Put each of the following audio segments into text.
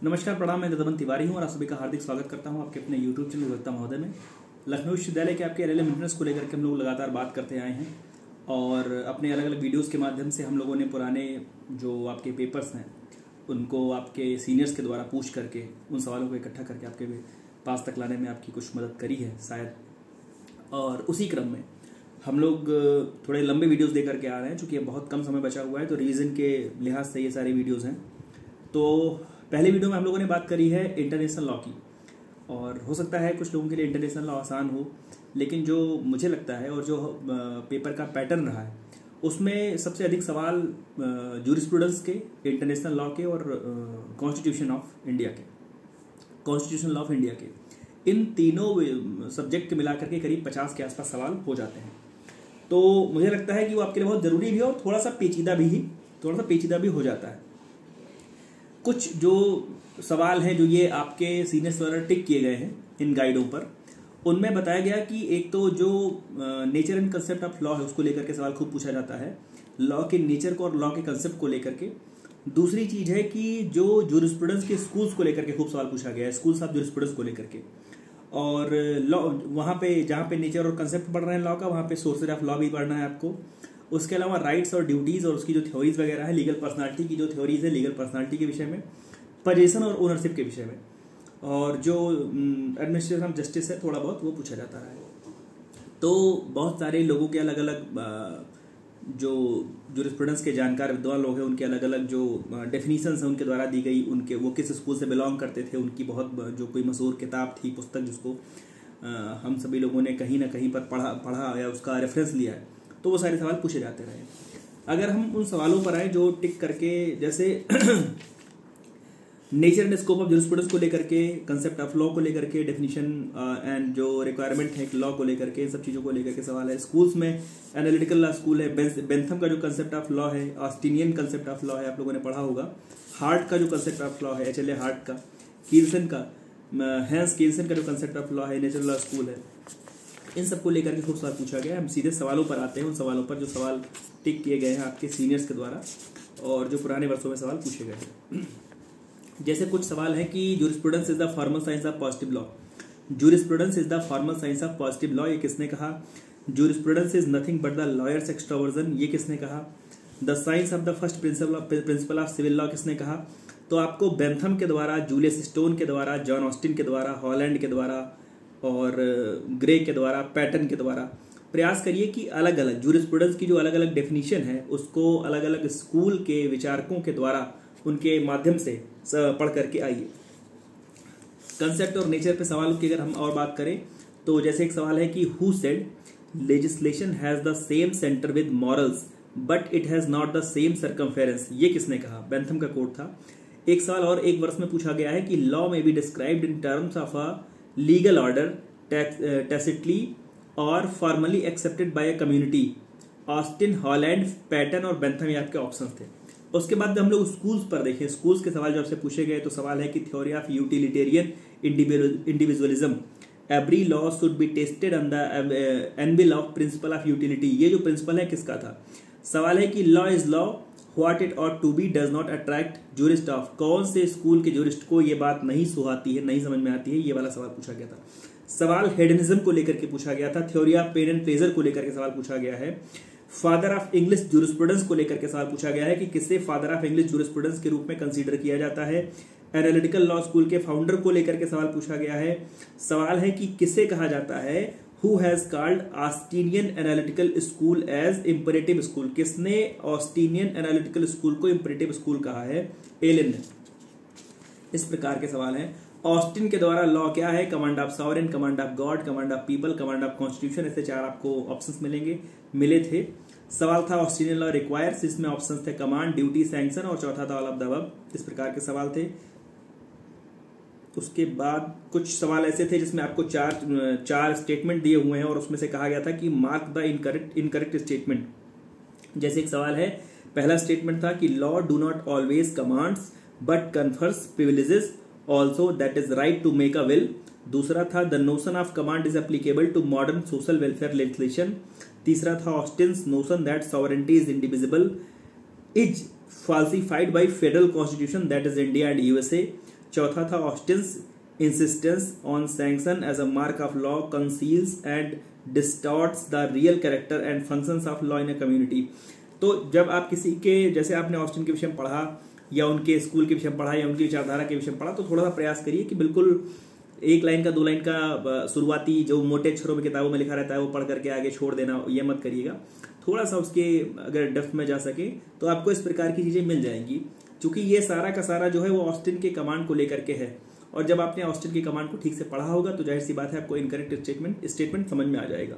नमस्कार, प्रणाम। मैं ददमन तिवारी हूँ और आप सभी का हार्दिक स्वागत करता हूँ आपके अपने यूट्यूब चैनल विवेकता महोदय में। लखनऊ विश्वविद्यालय के आपके एलएलएम एंट्रेंस को लेकर के हम लोग लगातार बात करते आए हैं और अपने अलग अलग वीडियोस के माध्यम से हम लोगों ने पुराने जो आपके पेपर्स हैं उनको आपके सीनियर्स के द्वारा पूछ करके उन सवालों को इकट्ठा करके आपके पास तक लाने में आपकी कुछ मदद करी है शायद। और उसी क्रम में हम लोग थोड़े लंबे वीडियोस दे करके आ रहे हैं, चूँकि बहुत कम समय बचा हुआ है तो रिवीजन के लिहाज से ये सारे वीडियोज़ हैं। तो पहले वीडियो में हम लोगों ने बात करी है इंटरनेशनल लॉ की, और हो सकता है कुछ लोगों के लिए इंटरनेशनल लॉ आसान हो, लेकिन जो मुझे लगता है और जो पेपर का पैटर्न रहा है उसमें सबसे अधिक सवाल जूरिस्प्रूडेंस के, इंटरनेशनल लॉ के और कॉन्स्टिट्यूशन ऑफ इंडिया के, कॉन्स्टिट्यूशन लॉ ऑफ इंडिया के, इन तीनों सब्जेक्ट के मिलाकर के करीब 50 के आसपास सवाल हो जाते हैं। तो मुझे लगता है कि वो आपके लिए बहुत ज़रूरी भी है और थोड़ा सा पेचीदा भी हो जाता है। कुछ जो सवाल हैं जो ये आपके सीनियर्स द्वारा टिक किए गए हैं इन गाइडों पर, उनमें बताया गया कि एक तो जो nature and concept of law है उसको लेकर के सवाल खूब पूछा जाता है, लॉ के नेचर को और लॉ के कंसेप्ट को लेकर के। दूसरी चीज़ है कि जो जूरिस्प्रूडेंस के स्कूल्स को लेकर के खूब सवाल पूछा गया है, स्कूल्स ऑफ जूरिस्प्रूडेंस को लेकर के। और लॉ वहाँ पे जहाँ पे नेचर और कंसेप्ट पढ़ रहे हैं लॉ का, वहाँ पे सोर्सेज ऑफ लॉ भी पढ़ना है आपको। उसके अलावा राइट्स और ड्यूटीज़ और उसकी जो थ्योरीज वगैरह है, लीगल पर्सनालिटी की जो थ्योरीज है लीगल पर्सनालिटी के विषय में, पोजीशन और ओनरशिप के विषय में, और जो एडमिनिस्ट्रेशन ऑफ जस्टिस है थोड़ा बहुत वो पूछा जाता है। तो बहुत सारे लोगों के अलग अलग जो जूरिस्प्रूडेंस के जानकार विद्वान लोग हैं उनके अलग अलग जो डेफिनीशंस हैं उनके द्वारा दी गई, उनके वो किस स्कूल से बिलोंग करते थे, उनकी बहुत जो कोई मशहूर किताब थी, पुस्तक, जिसको हम सभी लोगों ने कहीं ना कहीं पर पढ़ा या उसका रेफरेंस लिया है, तो वो सारे सवाल पूछे जाते रहे। अगर हम उन सवालों पर आए जो टिक करके, जैसे nature and scope of jurisprudence को लेकर के, कंसेप्ट ऑफ लॉ को लेकर के, डेफिनेशन एंड जो रिक्वायरमेंट है लॉ को लेकर के, सब चीज़ों को लेकर के सवाल है। स्कूल्स में एनालिटिकल लॉ स्कूल है, बेंथम का जो कंसेप्ट ऑफ लॉ है, ऑस्टिनियन कंसेप्ट ऑफ लॉ है, आप लोगों ने पढ़ा होगा। हार्ट का जो कंसेप्ट ऑफ लॉ है, HLA हार्ट का, कील्सन का, हैंस कील्सन का जो कंसेप्ट ऑफ लॉ है, नेचुरल लॉ स्कूल है, इन सबको लेकर के खूब सवाल पूछा गया है। हम सीधे सवालों पर आते हैं, उन सवालों पर जो सवाल टिक किए गए हैं आपके सीनियर्स के द्वारा और जो पुराने वर्षों में सवाल पूछे गए हैं। जैसे कुछ सवाल है कि jurisprudence is the formal science of positive law. Jurisprudence is the formal science of positive law, ये किसने कहा? Jurisprudence is nothing but the lawyer's extraversion, ये किसने कहा? The science of the first principle of civil law किसने कहा? तो आपको बेंथम के द्वारा, जूलियस स्टोन के द्वारा, जॉन ऑस्टिन के द्वारा, हॉलैंड के द्वारा और ग्रे के द्वारा, पैटर्न के द्वारा प्रयास करिए कि अलग अलग जूरिस्प्रूडेंस की जो अलग अलग डेफिनेशन है उसको अलग अलग स्कूल के विचारकों के द्वारा उनके माध्यम से पढ़ करके आइए। कंसेप्ट और नेचर पे सवाल की अगर हम और बात करें तो जैसे एक सवाल है कि who said legislation has the same centre with morals but it has not the same circumference, ये किसने कहा? बेंथम का कोट था। एक सवाल और एक वर्ष में पूछा गया है कि लॉ में be described in terms of a legal order tacitly और formally accepted by a community. Austin, Holland, Paton और बेंथम, ये आपके ऑप्शन थे। उसके बाद हम लोग स्कूल्स पर देखें, स्कूल्स के सवाल जो आपसे पूछे गए तो सवाल है कि theory of utilitarian individualism, every law should be tested on the anvil of principle of utility, ये जो प्रिंसिपल है किसका था? सवाल है कि law is law, what it ought to be does not attract jurist of, कौन से स्कूल के जूरिस्ट को ये बात नहीं सुहाती है, नहीं समझ में आती है, ये वाला सवाल पूछा गया था। सवाल हेडनिज्म को लेकर के पूछा गया था, theory of pain and pleasure को लेकर के सवाल पूछा गया है। फादर ऑफ इंग्लिश जूरिस्प्रूडेंस को लेकर के सवाल पूछा गया है कि किसे फादर ऑफ इंग्लिश जूरिस्प्रूडेंस के रूप में कंसीडर किया जाता है। एनालिटिकल लॉ स्कूल के फाउंडर को लेकर के सवाल पूछा गया है। सवाल है कि किसे कहा जाता है who has called Austinian analytical school as imperative school, किसने ऑस्टिनियन एनालिटिकल स्कूल को इंपरेटिव स्कूल कहा है? एलन ने। इस प्रकार के सवाल हैं। ऑस्टिन के द्वारा लॉ क्या है? Command of sovereign, command of God, command of people, command of constitution, ऐसे 4 आपको ऑप्शंस मिले थे। सवाल था ऑस्ट्रेलियन लॉ रिक्वायर्स, इसमें ऑप्शंस थे कमांड, ड्यूटी, सैंक्शन और चौथा था ऑल ऑफ द अबव। इस प्रकार के सवाल थे। उसके बाद कुछ सवाल ऐसे थे जिसमें आपको चार स्टेटमेंट दिए हुए हैं और उसमें से कहा गया था कि मार्क द इनकरेक्ट स्टेटमेंट। जैसे एक सवाल है, पहला स्टेटमेंट था कि law do not always commands but confers privileges also that is right to make a will. दूसरा था the notion of command is applicable to modern social welfare legislation. तीसरा था Austin's notion that sovereignty is indivisible is falsified by federal constitution that is India and USA। चौथा था Austin's insistence on sanction as a mark of law conceals and distorts the real character and functions of law in a community. तो जब आप किसी के, जैसे आपने Austin के विषय में पढ़ा या उनके स्कूल के विषय में पढ़ा या उनकी विचारधारा के विषय में पढ़ा, तो थोड़ा सा प्रयास करिए कि बिल्कुल एक लाइन का 2 लाइन का शुरुआती जो मोटे अक्षरों में किताबों में लिखा रहता है वो पढ़ करके आगे छोड़ देना, ये मत करिएगा। थोड़ा सा उसके अगर डेप्थ में जा सके तो आपको इस प्रकार की चीजें मिल जाएंगी, क्योंकि ये सारा का सारा जो है वो ऑस्टिन के कमांड को लेकर के है। और जब आपने ऑस्टिन की कमांड को ठीक से पढ़ा होगा तो जाहिर सी बात है आपको इनकरेक्ट स्टेटमेंट समझ में आ जाएगा।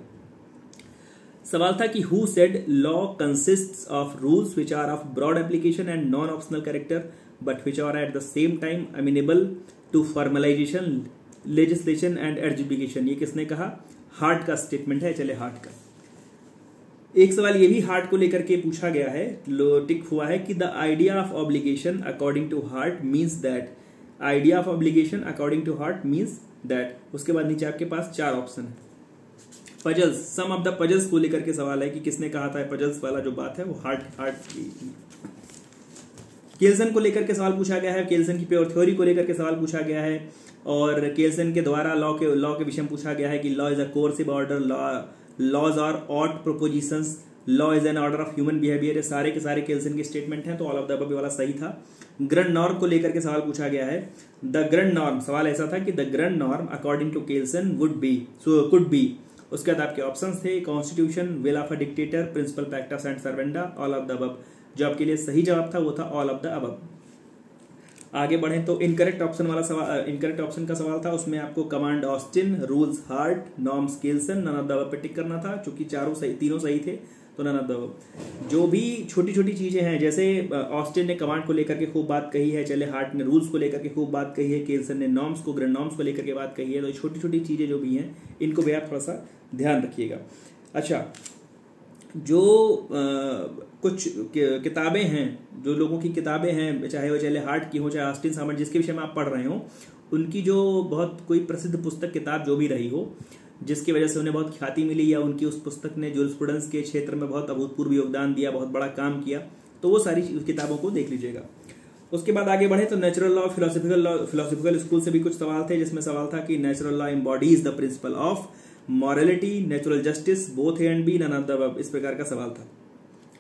सवाल था कि who said law consists of rules which are of broad application and non optional character but which are at the same time amenable to formalization legislation and adjudication. ये किसने कहा? हार्ट का स्टेटमेंट है। चले हार्ट का एक सवाल ये भी हार्ट को लेकर के पूछा गया है, टिक हुआ है कि the idea of obligation according to Hart means that. Idea of obligation according to Hart means that. उसके बाद नीचे आपके पास 4 ऑप्शन है। Puzzles, some of the puzzles को लेकर के सवाल है कि किसने कहा था पजल्स वाला जो बात है वो हार्ट की। केल्सन को लेकर के सवाल पूछा गया है, केल्सन की प्योर थ्योरी को लेकर के सवाल पूछा गया है, और केल्सन के द्वारा लॉ के विषय में पूछा गया है कि law is a coercive order, laws are ought propositions, law is an order of human behaviour. ये सारे के सारे केल्सन के स्टेटमेंट हैं, तो ऑल ऑफ द अबव वाला सही था। ग्रैंड नॉर्म को लेकर के सवाल पूछा गया है। द ग्रैंड नॉर्म, सवाल ऐसा था कि the grand norm according to Kelsen could be. उसके बाद आपके ऑप्शंस थे constitution, will of a dictator, principle practice and servanda, all of the above. जो आपके लिए सही जवाब था वो था ऑल ऑफ द अबव। आगे बढ़े तो इनकरेक्ट ऑप्शन वाला सवाल, इनकरेक्ट ऑप्शन का सवाल था, उसमें आपको command Austin, rules Hart, norms Kelsen, none of the above पे टिक करना था। चूंकि तीनों सही थे तो नन ऑफ द अबव। जो भी छोटी छोटी चीजें हैं, जैसे ऑस्टिन ने कमांड को लेकर के खूब बात कही है, चले हार्ट ने रूल्स को लेकर के खूब बात कही है, केल्सन ने नॉर्म्स को, ग्रैंड नॉर्म्स को लेकर के बात कही है, तो छोटी छोटी चीजें जो भी हैं इनको भी आप थोड़ा सा ध्यान रखिएगा। अच्छा, जो कुछ किताबें हैं, जो लोगों की किताबें हैं, चाहे वो चले हार्ट की हो चाहे ऑस्टिन सामंट, जिसके विषय में आप पढ़ रहे हो, उनकी जो बहुत कोई प्रसिद्ध पुस्तक किताब जो भी रही हो, जिसकी वजह से उन्हें बहुत ख्याति मिली या उनकी उस पुस्तक ने जूरिस्प्रूडेंस के क्षेत्र में बहुत अभूतपूर्व योगदान दिया, बहुत बड़ा काम किया, तो वो सारी किताबों को देख लीजिएगा। उसके बाद आगे बढ़े तो नेचुरल लॉ, फिलोसफिकल स्कूल से भी कुछ सवाल थे, जिसमें सवाल था कि natural law embodies the principle of morality, natural justice, both A and B, none of the above. इस प्रकार का सवाल था।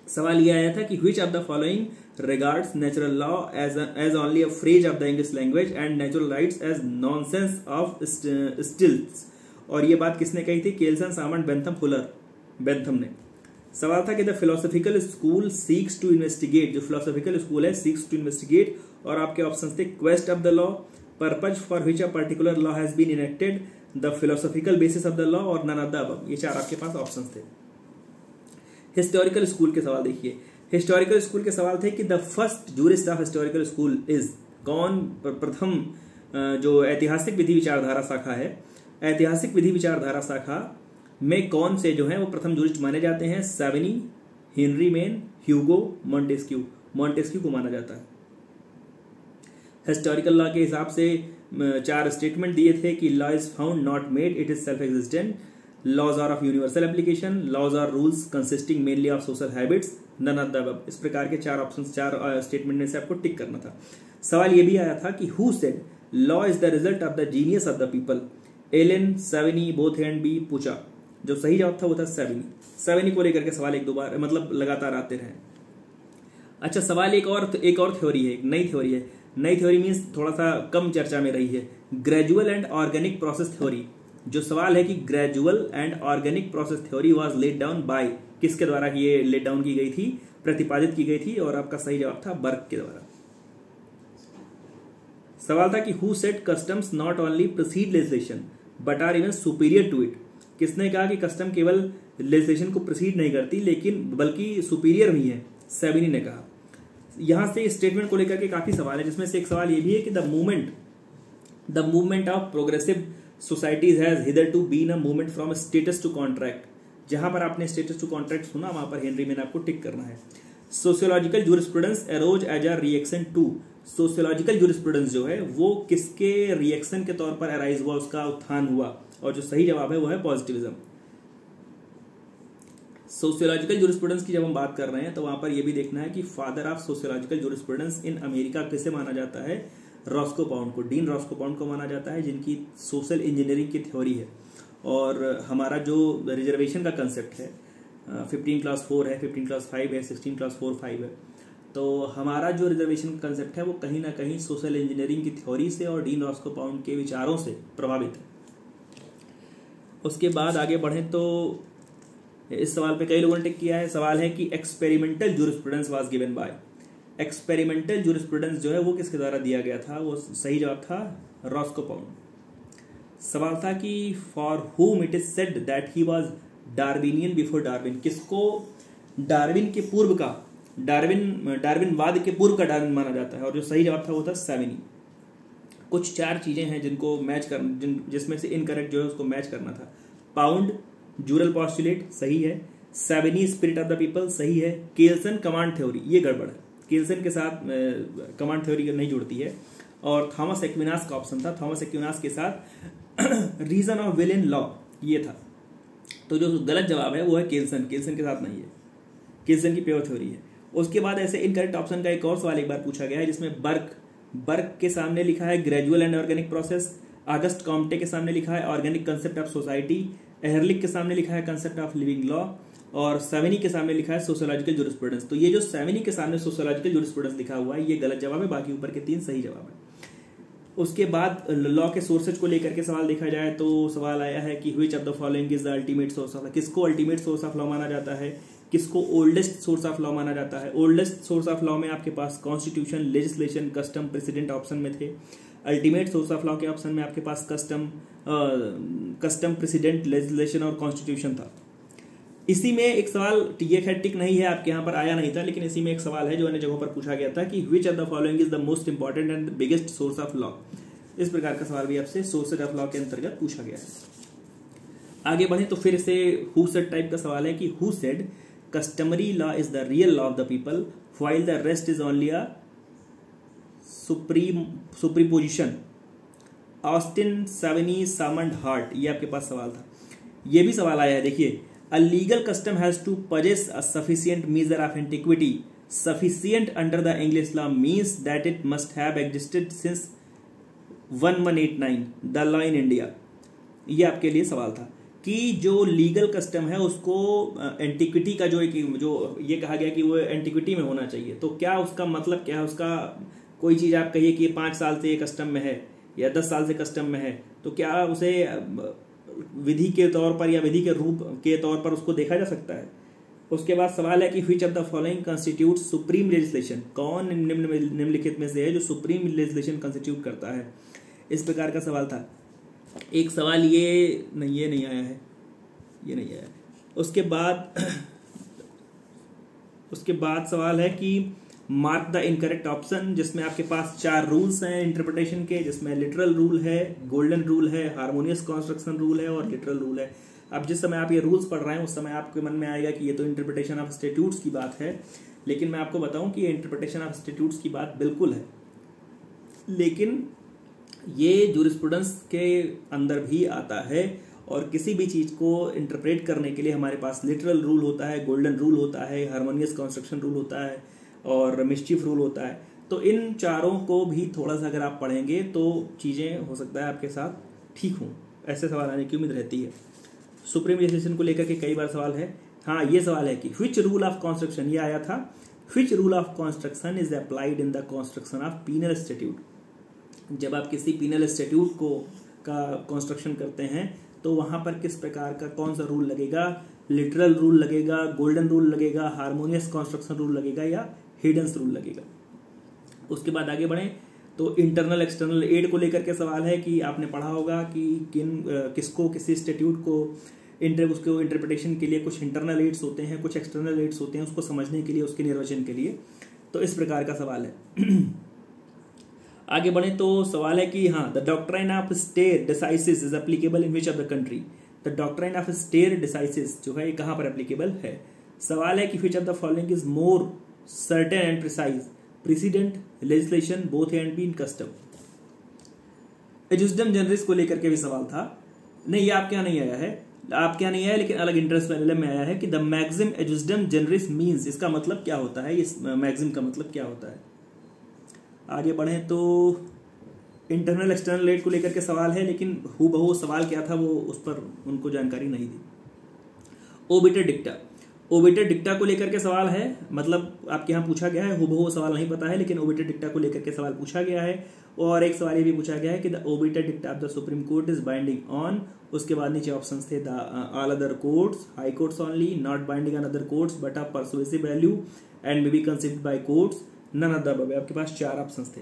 सवाल यह आया था कि which of the following regards natural law as only a phrase of the English language and natural rights as nonsense of stilts. और ये बात किसने कही थी? Kelsen, Salmond, Bentham, Fuller. Bentham ने। सवाल था कि the philosophical school seeks to investigate, जो फिलोसफिकल स्कूल है सीक्स टू इन्वेस्टिगेट, और आपके ऑप्शन थे quest of the law, purpose for which a particular law has been enacted, the philosophical basis of the law, और none of the above. ये 4 आपके पास option थे। हिस्टोरिकल स्कूल के सवाल देखिए। हिस्टोरिकल स्कूल के सवाल थे कि the first jurist of historical school is, कौन प्रथम जो ऐतिहासिक विधि विचारधारा शाखा है, ऐतिहासिक विधि विचारधारा शाखा में कौन से जो है वो प्रथम जूरिस्ट माने जाते हैं? सैविनी, हेनरी मेन, ह्यूगो, मॉन्टेस्क्यू। मॉन्टेस्क्यू को माना जाता है। हिस्टोरिकल लॉ के हिसाब से 4 स्टेटमेंट दिए थे कि law is found not made, it is self existent, laws are of universal application, laws are rules consisting mainly of social habits, none of the above. इस प्रकार के 4 ऑप्शन, 4 स्टेटमेंट में से आपको टिक करना था। सवाल यह भी आया था कि who said law is the result of the genius of the people? Allen, Savigny, both and B, पूछा। जो सही जवाब था वो था सैविनी। सैविनी को लेकर के सवाल 1-2 बार मतलब लगातार आते रहे। अच्छा, सवाल एक और थ्योरी है, एक नई थ्योरी है। नई थ्योरी मीन्स थोड़ा सा कम चर्चा में रही है, gradual and organic process theory. जो सवाल है कि gradual and organic process theory was laid down by, किसके द्वारा ये लेड डाउन की गई थी, प्रतिपादित की गई थी? और आपका सही जवाब था बर्क के द्वारा। सवाल था कि who said customs not only precede legislation but are even superior to it? किसने कहा कि कस्टम केवल लेजिस्लेशन को प्रीसीड नहीं करती लेकिन बल्कि सुपीरियर भी है? सैविनी ने कहा। यहां से स्टेटमेंट को लेकर के काफी सवाल है, जिसमें से एक सवाल यह भी है कि the movement of progressive societies has hitherto been a movement from status to contract. जहां पर आपने स्टेटस टू कॉन्ट्रैक्ट सुना वहां पर हेनरी मेन आपको टिक करना है। Sociological jurisprudence arose as a reaction to, sociological jurisprudence जो है वो किसके रिएक्शन के तौर पर अराइज हुआ, उसका उत्थान हुआ? और जो सही जवाब है वो है पॉजिटिविज्म। सोशियोलॉजिकल जूरिस्प्रूडेंस की जब हम बात कर रहे हैं तो वहां पर यह भी देखना है कि father of sociological jurisprudence in America किसे माना जाता है? रॉस्कोपाउंड को, डीन रॉस्कोपाउंड को माना जाता है, जिनकी सोशल इंजीनियरिंग की थ्योरी है। और हमारा जो रिजर्वेशन का कंसेप्ट है 15 क्लास 4 है, 15 क्लास 5 है, 16 क्लास 4 5 है। तो हमारा जो रिजर्वेशन का कंसेप्ट है वो कहीं ना कहीं सोशल इंजीनियरिंग की थ्योरी से और डीन रॉस्कोपाउंड के विचारों से प्रभावित है। उसके बाद आगे बढ़ें तो इस सवाल पे कई लोगों ने टिक किया है। सवाल है कि experimental jurisprudence was given by, experimental jurisprudence जो है वो किसके द्वारा दिया गया था? वो सही जवाब था रॉस्कोपाउंड। सवाल था कि फॉर हुम it is said that he was Darwinian before Darwin, किसको डार्विन के पूर्व का, डार्विनवाद के पूर्व का डार्विन माना जाता है? और जो सही जवाब था वो था सेवेनी। कुछ 4 चीजें हैं जिनको मैच कर, जिसमें से इनकरेक्ट जो है उसको मैच करना था। पाउंड जूरल पॉस्टुलेट सही है, सेवेनी स्पिरिट ऑफ द पीपल सही है, केल्सन कमांड थ्योरी ये गड़बड़ है, केल्सन के साथ कमांड थ्योरी नहीं जुड़ती है। और थॉमस एक्विनास का ऑप्शन था, थॉमस एक्विनास के साथ reason of will in law ये था। तो जो गलत जवाब है वो है केल्सन, केल्सन के साथ नहीं है, केल्सन की प्योर थ्योरी है। उसके बाद ऐसे इनकरेक्ट ऑप्शन का एक और सवाल एक बार पूछा गया है जिसमें बर्क के सामने लिखा है gradual and organic process, August Comte के सामने लिखा है ऑर्गेनिक कंसेप्ट ऑफ सोसाइटी, एहरलिक के सामने लिखा है कंसेप्ट ऑफ लिविंग लॉ, और सेवेनी के सामने लिखा है सोशियोलॉजिकल जूरिस्प्रूडेंस। तो ये जो सेवेनी के सामने सोशियोलॉजिकल जूरिस्प्रूडेंस लिखा हुआ है ये गलत जवाब है, बाकी ऊपर के 3 सही जवाब है। उसके बाद लॉ के सोर्सेज को लेकर के सवाल देखा जाए तो सवाल आया है कि which of the following is the ultimate source of law, किसको अल्टीमेट सोर्स ऑफ लॉ माना जाता है, किसको ओल्डेस्ट सोर्स ऑफ लॉ माना जाता है? ओल्डेस्ट सोर्स ऑफ लॉ में आपके पास constitution, legislation, custom, precedent option में थे। अल्टीमेट सोर्स ऑफ लॉ के ऑप्शन में आपके पास कस्टम, प्रेसिडेंट, लेजिस्लेशन और कॉन्स्टिट्यूशन था। इसी में एक सवाल ये खैर टिक नहीं है, आपके यहाँ पर आया नहीं था, लेकिन इसी में एक सवाल है जो अन्य जगहों पर पूछा गया था कि which of the following is the most important and biggest source of law. इस प्रकार का सवाल भी आपसे सोर्सेज ऑफ लॉ के अंतर्गत पूछा गया है। आगे बढ़े तो फिर से हु सेड टाइप का सवाल है कि who said customary law is the real law of the people while the rest is only a superposition। Austin, Savigny, Salmond, Hart ये आपके पास सवाल था। ये भी सवाल आया है, देखिए a legal custom has to possess a sufficient measure of antiquity। sufficient under the English law means that it must have existed since 1189 the law in India। ये आपके लिए सवाल था कि जो लीगल कस्टम है उसको एंटिक्विटी का जो ये कहा गया कि वो एंटिक्विटी में होना चाहिए। तो क्या उसका मतलब क्या है? उसका कोई चीज़ आप कहिए कि 5 साल से ये कस्टम में है या 10 साल से कस्टम में है, तो क्या उसे विधि के तौर पर या विधि के रूप के तौर पर उसको देखा जा सकता है? उसके बाद सवाल है कि which of the following constitute supreme legislation, कौन निम्नलिखित में से है जो सुप्रीम लेजिस्लेशन कंस्टिट्यूट करता है? इस प्रकार का सवाल था। एक सवाल ये नहीं आया है, ये नहीं आया। उसके बाद सवाल है कि मार्क द इनकरेक्ट ऑप्शन, जिसमें आपके पास 4 रूल्स हैं इंटरप्रिटेशन के, जिसमें लिटरल रूल है, गोल्डन रूल है, हार्मोनियस कंस्ट्रक्शन रूल है और लिटरल रूल है। अब जिस समय आप ये रूल्स पढ़ रहे हैं उस समय आपके मन में आएगा कि ये तो इंटरप्रिटेशन ऑफ स्टैट्यूट्स की बात है, लेकिन मैं आपको बताऊं कि ये इंटरप्रिटेशन ऑफ स्टैट्यूट्स की बात बिल्कुल है, लेकिन ये जूरिस्प्रूडेंस के अंदर भी आता है। और किसी भी चीज़ को इंटरप्रेट करने के लिए हमारे पास लिटरल रूल होता है, गोल्डन रूल होता है, हार्मोनियस कंस्ट्रक्शन रूल होता है और मिस्चीफ रूल होता है। तो इन चारों को भी थोड़ा सा अगर आप पढ़ेंगे तो चीज़ें हो सकता है आपके साथ ठीक हों, ऐसे सवाल आने की उम्मीद रहती है। सुप्रीम लेजिस्लेशन को लेकर के कई बार सवाल है। हाँ, ये सवाल है कि व्हिच रूल ऑफ कंस्ट्रक्शन, ये आया था, which rule of construction is applied in the construction of penal statute. जब आप किसी पीनल स्टैट्यूट का कंस्ट्रक्शन करते हैं तो वहां पर किस प्रकार का कौन सा रूल लगेगा? लिटरल रूल लगेगा, गोल्डन रूल लगेगा, हार्मोनियस कंस्ट्रक्शन रूल लगेगा या हिडन्स रूल लगेगा? उसके बाद आगे बढ़े तो इंटरनल एक्सटर्नल एड को लेकर के सवाल है कि आपने पढ़ा होगा कि किसको किसी स्टैट्यूट को उसको इंटरप्रिटेशन के लिए कुछ इंटरनल एड्स होते हैं, कुछ एक्सटर्नल एड्स होते हैं, उसको समझने के लिए, उसके निर्वचन के लिए। तो इस प्रकार का सवाल है। आगे बढ़े तो सवाल है कि हाँ, the doctrine of stare decisis is applicable in which of the country. The doctrine of stare decisis जो है ये कहाँ पर एप्लीकेबल है? सवाल है कि which of the following is more certain and precise, precedent, legislation, both and B in custom. Ejusdem generis को लेकर के भी सवाल था। नहीं, ये आपके यहाँ नहीं आया है, आपके यहाँ नहीं आया, लेकिन अलग इंटरेस्ट पैनल में आया है कि द मैक्सिम एजुस्डम जनरल्स मीन्स, इसका मतलब क्या होता है? इस मैक्सिम का मतलब क्या होता है? आगे बढ़े तो इंटरनल एक्सटर्नल रेट को लेकर के सवाल है, लेकिन हूबहू सवाल क्या था वो उस पर उनको जानकारी नहीं दी। ओबिटर डिक्टा, ओबिटर डिक्टा को लेकर के सवाल है, मतलब आपके यहाँ पूछा गया है, हूबहू सवाल नहीं पता है लेकिन ओबिटर डिक्टा को लेकर के सवाल पूछा गया है। और एक सवाल ये भी पूछा गया है कि the obiter dicta of the supreme court is binding on, उसके बाद नीचे ऑप्शंस थे the all other courts, high courts only, not binding on other courts but of persuasive value and may be considered by courts, none of the above. आपके पास 4 options थे।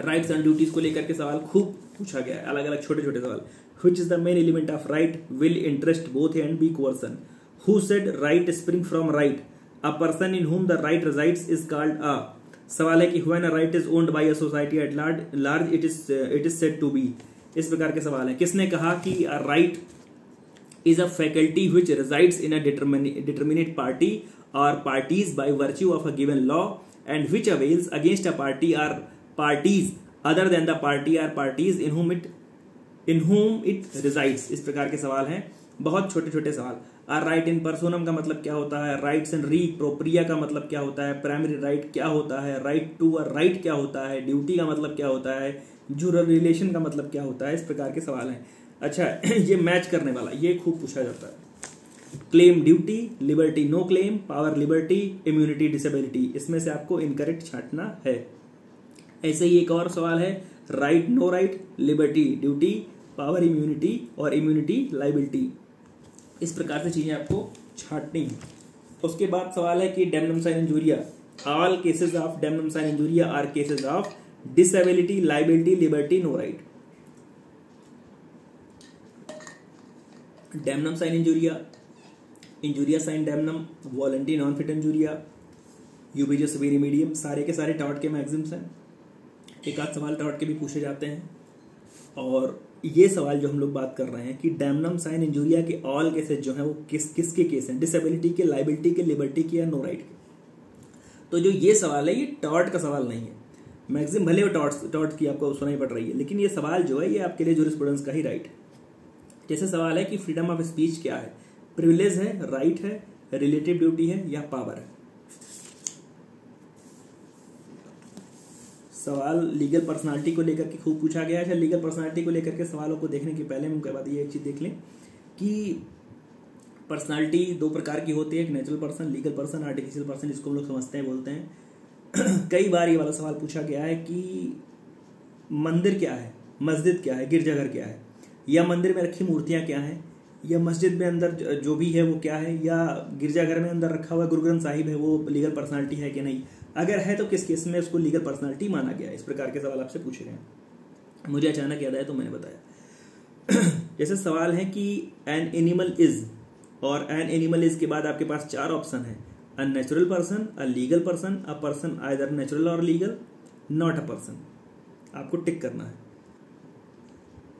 Rights and duties को लेकर के सवाल खूब पूछा गया है, अलग अलग छोटे छोटे सवाल। Which is the main element of right, will, interest, both and B coercion. Who said right spring from right? A person in whom the right resides is called a। सवाल है कि when a right is owned by a society at large it is said to be। इस प्रकार के सवाल है। किसने कहा कि a right is a faculty which resides in a determinate party or parties by virtue of a given law and which avails against a party or parties other than the party or parties in whom it resides। इस प्रकार के सवाल हैं, बहुत छोटे छोटे सवाल। Right इन पर्सोनम का मतलब क्या होता है, राइट्स इन री प्रोप्रिया का मतलब क्या होता है, प्राइमरी राइट क्या होता है, राइट टू अ राइट क्या होता है, ड्यूटी का मतलब क्या होता है, जुरल रिलेशन का मतलब क्या होता है, इस प्रकार के सवाल हैं। अच्छा ये मैच करने वाला, ये खूब पूछा जाता है। Claim duty, liberty no claim, power liberty, immunity disability, इसमें से आपको इनकरेक्ट छांटना है। ऐसे ही एक और सवाल है, right no right, liberty duty, power immunity और इम्यूनिटी लाइबिलिटी, इस प्रकार से चीजें आपको छांटनी है। उसके बाद सवाल है कि damnum sine injuria, all cases of damnum sine injuria are cases of disability, liability, liberty, no right. Damnum sine injuria, injuria sine damnum, volenti non fit injuria, ubi jus सेवेरी मीडियम, सारे के सारे टॉर्ट के मैक्सिम्स हैं। एक आध सवाल tort के भी पूछे जाते हैं। और ये सवाल जो हम लोग बात कर रहे हैं कि डैमनम साइन इंजूरिया के ऑल केसेस जो हैं वो किसके केस हैं, डिसेबिलिटी के, लाइबिलिटी के, लिबर्टी के या नो राइट के। तो जो ये सवाल है ये टॉर्ट का सवाल नहीं है। मैक्सिमम भले वो टॉर्ट की आपको सुनाई पड़ रही है, लेकिन ये सवाल जो है ये आपके लिए जूरिस्प्रूडेंस का ही राइट है। जैसे सवाल है कि फ्रीडम ऑफ स्पीच क्या है, प्रिविलेज है, राइट है, रिलेटिव ड्यूटी है या पावर है। सवाल लीगल पर्सनालिटी को लेकर के खूब पूछा गया है। लीगल पर्सनालिटी को लेकर के सवालों को देखने के पहले उनके बाद ये एक चीज देख लें कि पर्सनालिटी 2 प्रकार की होती है, एक natural person, legal person, artificial person, जिसको हम लोग समझते हैं, बोलते हैं। कई बार ये वाला सवाल पूछा गया है कि मंदिर क्या है, मस्जिद क्या है, गिरजाघर क्या है, या मंदिर में रखी मूर्तियां क्या हैं, या मस्जिद में अंदर जो भी है वो क्या है, या गिरजाघर में अंदर रखा हुआ गुरु ग्रंथ साहिब है वो लीगल पर्सनालिटी है कि नहीं, अगर है तो किस केस में उसको लीगल पर्सनालिटी माना गया। इस प्रकार के सवाल आपसे पूछे गए। मुझे अचानक याद आया तो मैंने बताया। जैसे सवाल है कि एन एनिमल इज, और एन एनिमल इज के बाद आपके पास 4 ऑप्शन है, a natural person, a legal person, a person either natural और लीगल, नॉट अ पर्सन, आपको टिक करना है।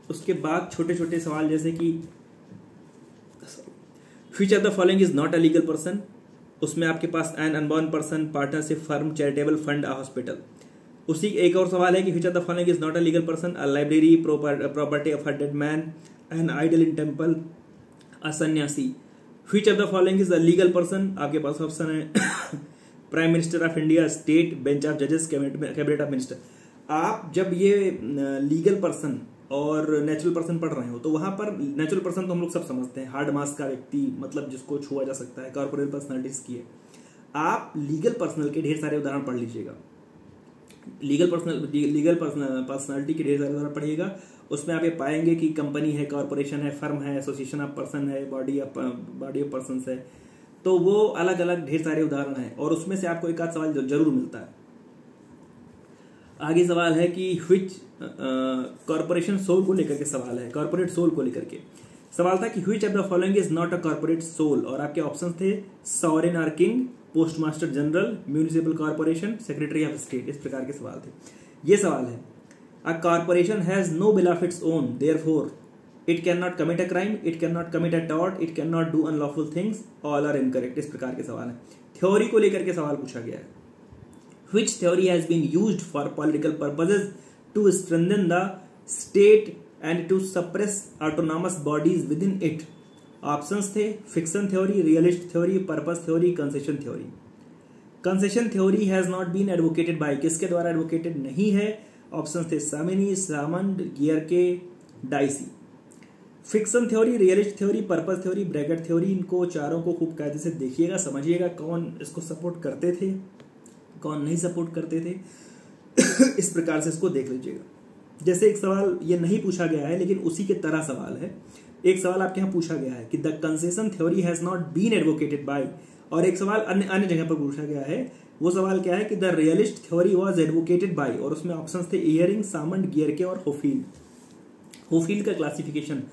उसके बाद छोटे छोटे सवाल जैसे कि which of the following is not a legal person, उसमें आपके पास an unborn person, partnership firm, charitable fund, a hospital. उसी एक और सवाल है कि which of the following is not a legal person, a library, property of a dead man, an idol in temple, a sanyasi. Which of the following is a legal person, आपके पास option है prime minister of India, state, bench of जजेस, cabinet of minister. आप जब ये legal person और natural person पढ़ रहे हो तो वहां पर नेचुरल पर्सन तो हम लोग सब समझते हैं, हार्ड मास का व्यक्ति, मतलब जिसको छुआ जा सकता है, कॉर्पोरेट पर्सनालिटीज की है। आप लीगल पर्सनल के ढेर सारे उदाहरण पढ़ लीजिएगा, लीगल पर्सनालिटी के ढेर सारे उदाहरण पढ़िएगा। उसमें आप ये पाएंगे कि कंपनी है, कॉर्पोरेशन है, फर्म है, एसोसिएशन ऑफ पर्सन है, बॉडी ऑफ पर्सन है, तो वो अलग अलग ढेर सारे उदाहरण हैं और उसमें से आपको एक आध सवाल जरूर मिलता है। आगे सवाल है कि व्हिच कॉर्पोरेशन सोल को लेकर के सवाल है, कॉर्पोरेट सोल को लेकर के सवाल था कि which of the following is not a corporate sole, और आपके ऑप्शन थे सॉवरेन और king, postmaster general, municipal corporation, secretary of state. इस प्रकार के सवाल थे। ये सवाल है a corporation has no will of its own, therefore it can not commit a crime, it can not commit a tort, it can not do unlawful things, all are incorrect. इस प्रकार के सवाल है। थ्योरी को लेकर के सवाल पूछा गया है। Which theory has been used for political purposes to strengthen the state and to suppress autonomous bodies within it? Options थे fiction theory, realist theory, purpose theory, concession theory. Concession theory has not been advocated by, किसके द्वारा advocated नहीं है? Option थे Savigny, Salmond, Gierke, Dicey. Fiction theory, realist theory, purpose theory, bracket theory, इनको चारों को खूब कायदे से देखिएगा, समझिएगा कौन इसको सपोर्ट करते थे, कौन नहीं सपोर्ट करते थे। इस प्रकार से इसको देख लीजिएगा। जैसे एक सवाल ये नहीं पूछा गया है लेकिन उसी के तरह सवाल है। एक सवाल आपके यहाँ पूछा गया है कि the concession theory has not been advocated by, और एक सवाल अन्य जगह पर पूछा गया है। वो सवाल क्या है कि the realist theory was advocated by, और उसमें ऑप्शंस थे इयरिंग, सामंड, गियरके और होफील्ड। होफील्ड का क्लासिफिकेशन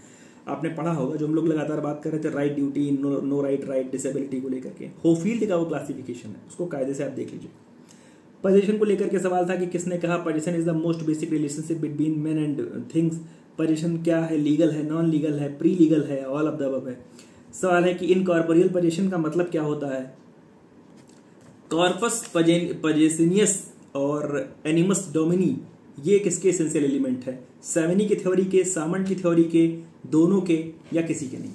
आपने पढ़ा होगा, जो हम लोग लगातार बात कर रहे थे right duty, no right disability को लेकर के। होफील्ड का वो क्लासिफिकेशन है, उसको कायदे से आप देख लीजिए। पोजीशन को लेकर के सवाल था कि किसने कहा position is the most basic relationship between main and things. Position क्या है, लीगल है, नॉन लीगल है, प्री लीगल है, ऑल ऑफ द अबव है। सवाल है कि इनकॉर्पोरियल पोजीशन का मतलब क्या होता है। कॉर्पस पोजेसिनियस और एनिमस डोमिनी ये किसके एसेंशियल एलिमेंट है, सेवेनी की थ्योरी के, सामंड की थ्योरी के, दोनों के, या किसी के नहीं।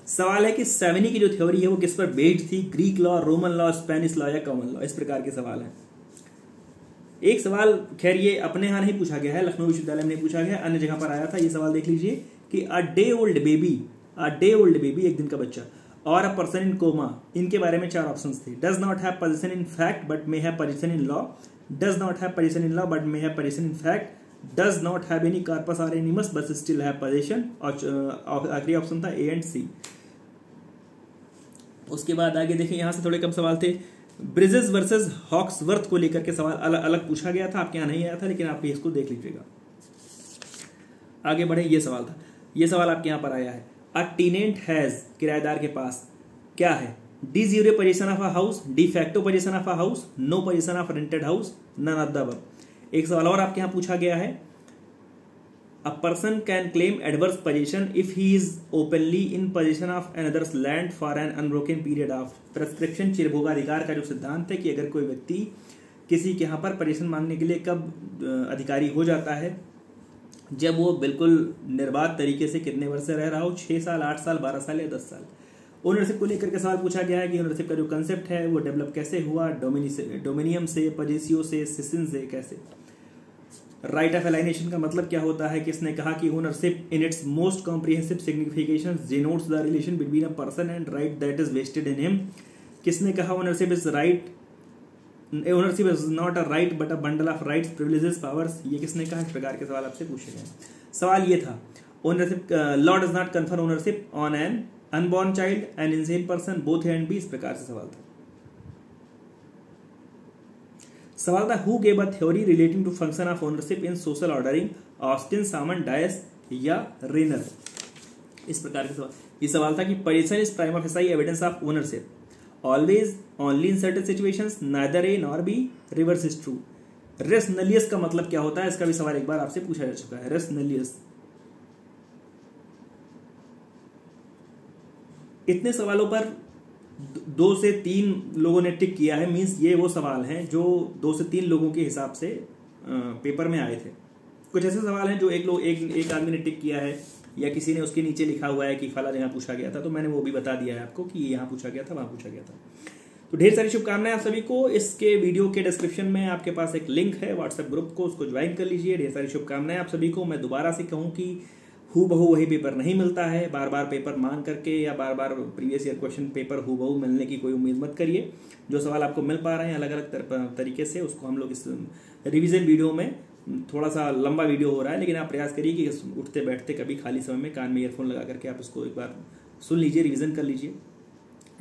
सवाल है कि सेवेनी की जो थ्योरी है वो किस पर बेस्ड थी, Greek law, Roman law, Spanish law या कॉमन लॉ। इस प्रकार के सवाल है। एक सवाल खैर ये अपने यहां नहीं पूछा गया है, लखनऊ विश्वविद्यालय में पूछा गया, अन्य जगह पर आया था। ये सवाल देख लीजिए कि अ डे ओल्ड बेबी एक दिन का बच्चा, और अ पर्सन इन कोमा, इनके बारे में 4 ऑप्शंस थे। Does not have possession in fact but may have possession in law, does not have possession in law but may have possession in fact, does not have any corpus और animus but still have possession, और आखिरी option था A and सी। उसके बाद आगे देखिए, यहां से थोड़े कम सवाल थे। ब्रिजेस वर्सेस हॉक्सवर्थ को लेकर के सवाल अलग अलग पूछा गया था, आपके यहां नहीं आया था, लेकिन आप इसको देख लीजिएगा। आगे बढ़े, ये सवाल था, ये सवाल आपके यहां पर आया है। अ टेनेंट हैज, किराएदार के पास क्या है, de jure possession of a house, de facto possession of a house, no possession of rented house, none of the above. एक सवाल और आपके यहां पूछा गया है। A person can claim adverse possession if he is openly in possession of another's land for an unbroken period of prescription. चिरभोगाधिकार का जो सिद्धांत है कि अगर कोई व्यक्ति किसी के यहाँ पर पोजीशन मांगने के लिए कब अधिकारी हो जाता है, जब वो बिल्कुल निर्बाध तरीके से कितने वर्ष से रह रहा हो, 6 साल, 8 साल, 12 साल या 10 साल। ओनरशिप को लेकर के सवाल पूछा गया है कि ओनरशिप का जो कंसेप्ट है वो डेवलप कैसे हुआ, डोमिनियम से, पजेसियो से, सिसिन से, कैसे। राइट ऑफ एलाइनेशन का मतलब क्या होता है, किसने कहा कि ownership in its most comprehensive signification denotes the relation between a person and right that is vested in him. किसने कहा ownership is right, ownership is not a right but a bundle of rights, privileges, powers. ये किसने कहा। इस प्रकार के सवाल आपसे पूछे गए। सवाल ये था, ownership law does not confer ownership on an unborn child, an insane person, both A and B. इस प्रकार से सवाल था। सवाल था who gave a theory relating to function of ownership in social ordering, Austin, Salmond, Dias या Renner. इस प्रकार के सवाल। ये सवाल था कि possession is prima facie evidence of ownership, always, only in certain situations, neither A nor B, reverse is true. Res nullius का मतलब क्या होता है, इसका भी सवाल एक बार आपसे पूछा जा चुका है। रेस नलियस। इतने सवालों पर 2 से 3 लोगों ने टिक किया है, मींस ये वो सवाल हैं जो 2 से 3 लोगों के हिसाब से पेपर में आए थे। कुछ ऐसे सवाल हैं जो एक आदमी ने टिक किया है, या किसी ने उसके नीचे लिखा हुआ है कि फला जगह पूछा गया था, तो मैंने वो भी बता दिया है आपको कि यहाँ पूछा गया था, वहां पूछा गया था। तो ढेर सारी शुभकामनाएं आप सभी को। इसके वीडियो के डिस्क्रिप्शन में आपके पास एक लिंक है व्हाट्सएप ग्रुप को, उसको ज्वाइन कर लीजिए। ढेर सारी शुभकामनाएं आप सभी को। मैं दोबारा से कहूँ कि हूबहू वही पेपर नहीं मिलता है, बार बार पेपर मांग करके या बार बार प्रीवियस ईयर क्वेश्चन पेपर हूबहू मिलने की कोई उम्मीद मत करिए। जो सवाल आपको मिल पा रहे हैं अलग अलग तरीके से, उसको हम लोग इस रिवीजन वीडियो में, थोड़ा सा लंबा वीडियो हो रहा है, लेकिन आप प्रयास करिए कि उठते बैठते कभी खाली समय में कान में ईयरफोन लगा करके आप इसको एक बार सुन लीजिए, रिवीजन कर लीजिए।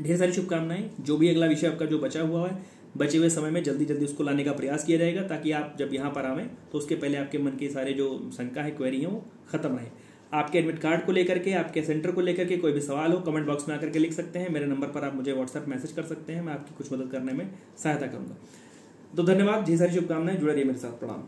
ढेर सारी शुभकामनाएं। जो भी अगला विषय आपका जो बचा हुआ है, बचे हुए समय में जल्दी जल्दी उसको लाने का प्रयास किया जाएगा, ताकि आप जब यहाँ पर आवें तो उसके पहले आपके मन के सारे जो शंका है, क्वेरी है, वो खत्म रहे। आपके एडमिट कार्ड को लेकर के, आपके सेंटर को लेकर के कोई भी सवाल हो, कमेंट बॉक्स में आकर के लिख सकते हैं। मेरे नंबर पर आप मुझे व्हाट्सएप मैसेज कर सकते हैं, मैं आपकी कुछ मदद करने में सहायता करूंगा। तो धन्यवाद, ढेर सारी शुभकामनाएं, जुड़े रहिए मेरे साथ। प्रणाम।